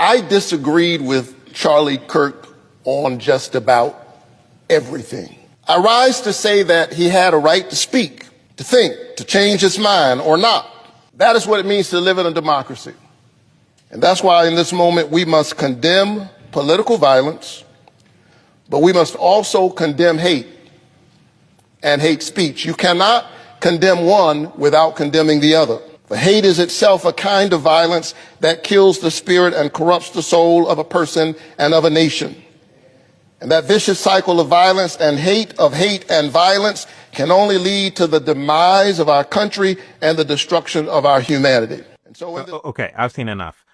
I disagreed with Charlie Kirk on just about everything. I rise to say that he had a right to speak, to think, to change his mind or not. That is what it means to live in a democracy. And that's why in this moment we must condemn political violence, but we must also condemn hate and hate speech. You cannot condemn one without condemning the other. For hate is itself a kind of violence that kills the spirit and corrupts the soul of a person and of a nation. And that vicious cycle of violence and hate and violence can only lead to the demise of our country and the destruction of our humanity. And so okay, I've seen enough.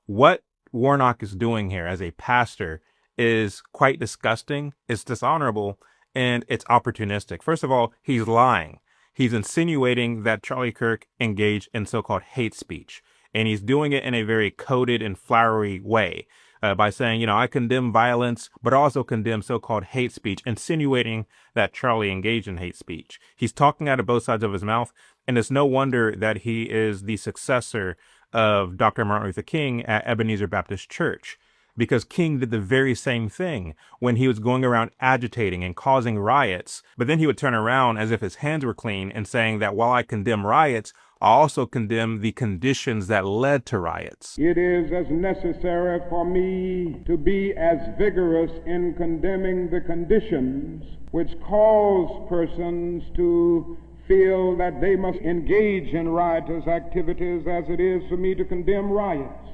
What Warnock is doing here as a pastor is quite disgusting, it's dishonorable, and it's opportunistic. First of all, he's lying. He's insinuating that Charlie Kirk engaged in so-called hate speech, and he's doing it in a very coded and flowery way by saying, I condemn violence, but also condemn so-called hate speech, insinuating that Charlie engaged in hate speech. He's talking out of both sides of his mouth, and it's no wonder that he is the successor of Dr. Martin Luther King at Ebenezer Baptist Church, because King did the very same thing when he was going around agitating and causing riots. But then he would turn around as if his hands were clean and saying that while I condemn riots, I also condemn the conditions that led to riots. It is as necessary for me to be as vigorous in condemning the conditions which cause persons to feel that they must engage in riotous activities as it is for me to condemn riots.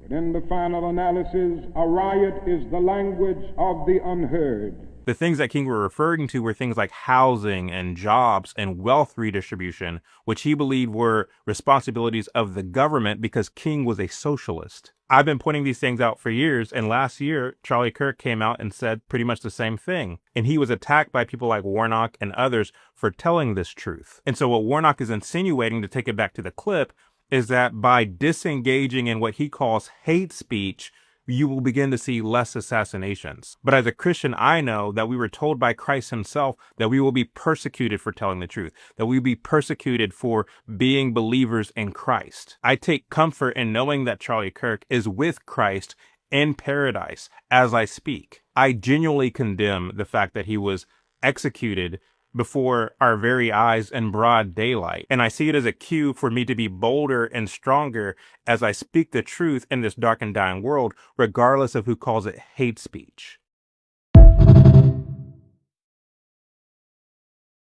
But in the final analysis, a riot is the language of the unheard. The things that King were referring to were things like housing and jobs and wealth redistribution, which he believed were responsibilities of the government because King was a socialist. I've been pointing these things out for years, and last year, Charlie Kirk came out and said pretty much the same thing. And he was attacked by people like Warnock and others for telling this truth. And so what Warnock is insinuating, to take it back to the clip, is that by disengaging in what he calls hate speech, you will begin to see less assassinations. But as a Christian, I know that we were told by Christ himself that we will be persecuted for telling the truth, that we will be persecuted for being believers in Christ. I take comfort in knowing that Charlie Kirk is with Christ in paradise as I speak. I genuinely condemn the fact that he was executed before our very eyes in broad daylight. And I see it as a cue for me to be bolder and stronger as I speak the truth in this dark and dying world, regardless of who calls it hate speech.